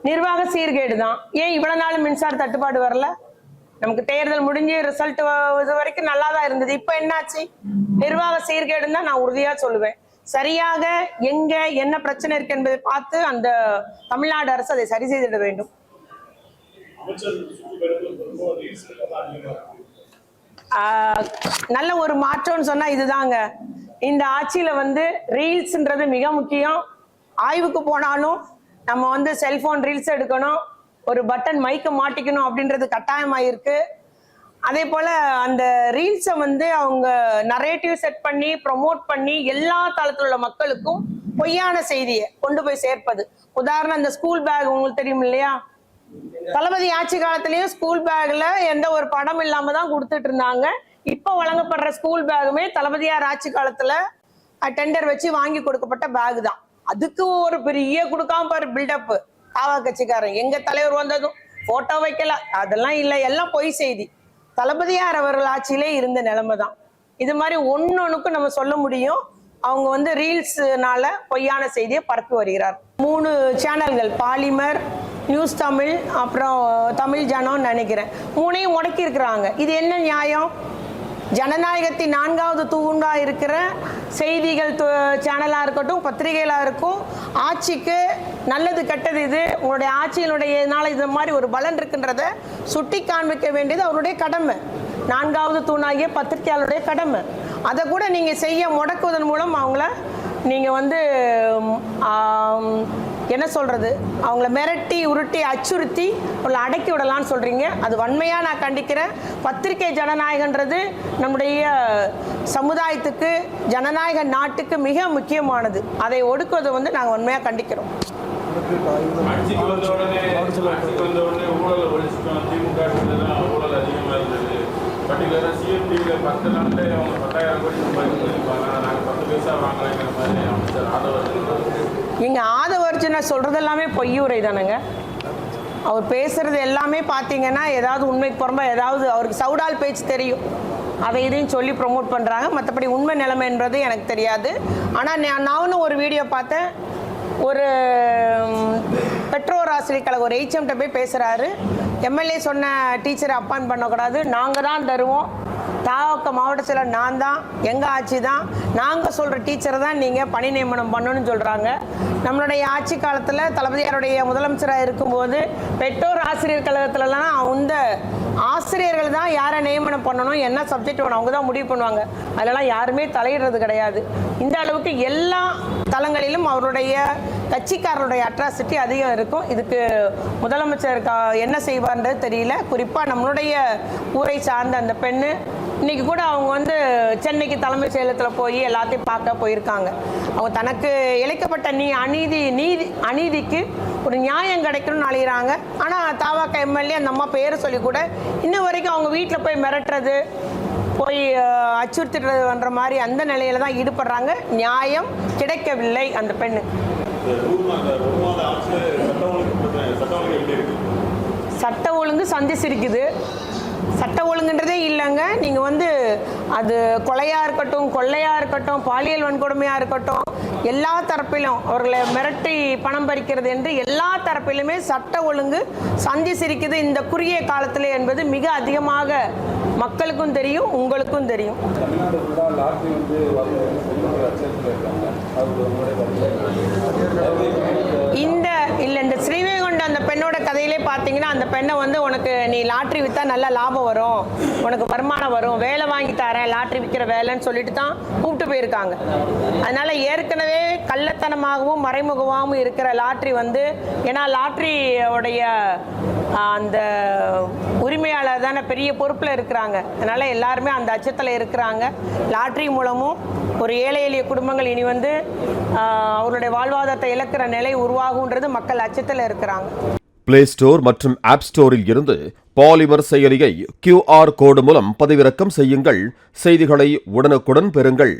நிர்வாக சீர்கேடு தான். ஏன் இவ்வளவு நாள் மின்சார தட்டுப்பாடு வரல? நமக்கு தேர்தல் முடிஞ்சு ரிசல்ட் இது வரைக்கும் நல்லா தான் இருந்தது. இப்ப என்னாச்சு? நிர்வாக சீர்கேடுன்னு தான் நான் உறுதியா சொல்லுவேன். சரியாக எங்க என்ன பிரச்சனை இருக்கு என்பதை பார்த்து அந்த தமிழ்நாடு அரசு அதை சரி செய்திட வேண்டும். நல்ல ஒரு மாற்றம்னு சொன்னா இதுதாங்க. இந்த ஆட்சியில ரீல்ஸ்ன்றது மிக முக்கியம். ஆய்வுக்கு போனாலும் நம்ம செல்போன் ரீல்ஸ் எடுக்கணும், ஒரு பட்டன் மைக்க மாட்டிக்கணும் அப்படின்றது கட்டாயமாயிருக்கு. அதே போல அந்த ரீல்ஸை அவங்க நரேட்டிவ் செட் பண்ணி ப்ரொமோட் பண்ணி எல்லா தளத்தில் உள்ள மக்களுக்கும் பொய்யான செய்தியை கொண்டு போய் சேர்ப்பது. உதாரணம், இந்த ஸ்கூல் பேக் உங்களுக்கு தெரியும் இல்லையா? தளபதி ஆட்சி காலத்திலயும் ஸ்கூல் பேக்ல எந்த ஒரு படம் இல்லாம தான் கொடுத்துட்டு இருந்தாங்க. இப்ப வழங்கப்படுற ஸ்கூல் பேகுமே தளபதியார் ஆட்சி காலத்துல டெண்டர் வச்சு வாங்கி கொடுக்கப்பட்ட பேக் தான். அதுக்கு ஒரு பெரிய கொடுக்காம பாரு பில்டப் காவா கட்சிக்காரன். எங்க தலைவர் வந்ததும் போட்டோ வைக்கல, அதெல்லாம் இல்லை, எல்லாம் பொய் செய்தி. தளபதியார் அவர்கள் ஆட்சியிலே இருந்த நிலைமை தான். இது மாதிரி ஒன்னொன்னுக்கும் நம்ம சொல்ல முடியும். அவங்க ரீல்ஸ்னால பொய்யான செய்தியை பரப்பி வருகிறார். 3 சேனல்கள், பாலிமர், நியூஸ் தமிழ், அப்புறம் தமிழ் ஜனம்னு நினைக்கிறேன், 3ஐயும் முடக்கி இருக்கிறாங்க. இது என்ன நியாயம்? ஜனநாயகத்தின் 4வது தூண்டா இருக்கிற செய்திகள் சேனலா இருக்கட்டும், பத்திரிகைகளா இருக்கும், ஆட்சிக்கு நல்லது கெட்டது இது உங்களுடைய ஆட்சியினுடையனால இது மாதிரி ஒரு பலன் இருக்குன்றத சுட்டி காண்பிக்க வேண்டியது அவருடைய கடமை. 4வது தூணாகிய பத்திரிகையாளருடைய கடமை. அதை கூட நீங்க செய்ய முடக்குவதன் மூலம் அவங்கள நீங்க என்ன சொல்றது, அவங்கள மிரட்டி உருட்டி அச்சுறுத்தி அவங்கள அடக்கி விடலான்னு சொல்றீங்க. அது வன்மையா நான் கண்டிக்கிறேன். பத்திரிகை ஜனநாயகன்றது நம்முடைய சமுதாயத்துக்கு, ஜனநாயக நாட்டுக்கு மிக முக்கியமானது. அதை ஒடுக்குவதை நாங்கள் வன்மையா கண்டிக்கிறோம். நீங்க ஆதவர்ஜுனா சொல்றது எல்லாமே பொய்யுரை தானுங்க. அவர் பேசுறது எல்லாமே பார்த்தீங்கன்னா ஏதாவது உண்மைக்கு புறம்பா ஏதாவது அவருக்கு சவுடால் பேச்சு தெரியும், அதை இதையும் சொல்லி ப்ரொமோட் பண்ணுறாங்க. மற்றபடி உண்மை நிலைமை என்பது எனக்கு தெரியாது. ஆனால் நானும் ஒரு வீடியோ பார்த்தேன். ஒரு பெற்றோர் ஆசிரியர் கழகம் ஒரு HM போய் பேசுகிறாரு. எம்எல்ஏ சொன்ன டீச்சரை அப்பாயின்ட் பண்ணக்கூடாது, நாங்கள் தான் தருவோம், தாவக்க மாவட்ட செயலர் நான் தான், எங்கள் ஆட்சி தான், நாங்கள் சொல்கிற டீச்சரை தான் நீங்கள் பணி நியமனம் பண்ணணும்னு சொல்கிறாங்க. நம்மளுடைய ஆட்சி காலத்தில் தளபதியாருடைய முதலமைச்சராக இருக்கும்போது பெற்றோர் ஆசிரியர் கழகத்துலலாம் அந்த ஆசிரியர்கள் தான் யாரை நியமனம் பண்ணணும், என்ன சப்ஜெக்ட் வேணும் அவங்க தான் முடிவு பண்ணுவாங்க. அதெல்லாம் யாருமே தலையிடுறது கிடையாது. இந்த அளவுக்கு எல்லா தளங்களிலும் அவருடைய கட்சிக்காரருடைய அட்ராசிட்டி அதிகம் இருக்கும். இதுக்கு முதலமைச்சர் என்ன செய்வார்ன்றது தெரியல. குறிப்பாக நம்மளுடைய ஊரை சார்ந்த அந்த பெண்ணு இன்னைக்கு கூட அவங்க சென்னைக்கு தலைமை செயலகத்தில் போய் எல்லாத்தையும் பார்க்க போயிருக்காங்க. அவங்க தனக்கு இழைக்கப்பட்ட அநீதிக்கு ஒரு நியாயம் கிடைக்கணும்னு அழைகிறாங்க. ஆனால் தாவாக்க எம்எல்ஏ அந்த அம்மா பேரை சொல்லி கூட இன்னும் வரைக்கும் அவங்க வீட்டில் போய் மிரட்டுறது, போய் அச்சுறுத்துறதுன்ற மாதிரி அந்த நிலையில தான் ஈடுபடுறாங்க. நியாயம் கிடைக்கவில்லை அந்த பெண்ணு. சட்ட ஒழுங்கு சந்திச்சிருக்குது. சட்ட ஒழுங்குன்றதே இல்லைங்க. நீங்கள் அது கொலையாக இருக்கட்டும், கொள்ளையாக இருக்கட்டும், பாலியல் வன்கொடுமையாக இருக்கட்டும், எல்லா தரப்பிலும் அவர்களை மிரட்டி பணம் பறிக்கிறது என்று எல்லா தரப்பிலுமே சட்ட ஒழுங்கு சந்திச்சிருக்குது இந்த குறுகிய காலத்தில் என்பது மிக அதிகமாக மக்களுக்கும் தெரியும், உங்களுக்கும் தெரியும். இந்த ஸ்ரீவைகுண்ட அந்த பெண்ணோட கதையிலே பார்த்தீங்கன்னா, அந்த பெண்ணை உனக்கு நீ லாட்ரி விற்றா நல்ல லாபம் வரும், உனக்கு வருமானம் வரும், வேலை வாங்கி தரேன், லாட்ரி விற்கிற வேலைன்னு சொல்லிட்டு தான் கூப்பிட்டு போயிருக்காங்க. அதனால ஏற்கனவே கள்ளத்தனமாகவும் மறைமுகமாகவும் இருக்கிற லாட்ரி ஏன்னா லாட்ரியோடைய அந்த உரிமையாளர் தானே பெரிய பொறுப்பில் இருக்கிறாங்க. அதனால எல்லாருமே அந்த அச்சத்தில் இருக்கிறாங்க. லாட்ரி மூலமும் ஒரு ஏழை எளிய குடும்பங்கள் இனி அவருடைய வாழ்வாதாரத்தை இழக்கிற நிலை உருவாகுன்றது மக்கள் அச்சத்தில் இருக்கிறாங்க. பிளே ஸ்டோர் மற்றும் ஆப் ஸ்டோரில் இருந்து பாலிமர் செயலியை QR கோடு மூலம் பதிவிறக்கம் செய்யுங்கள். செய்திகளை உடனுக்குடன் பெறுங்கள்.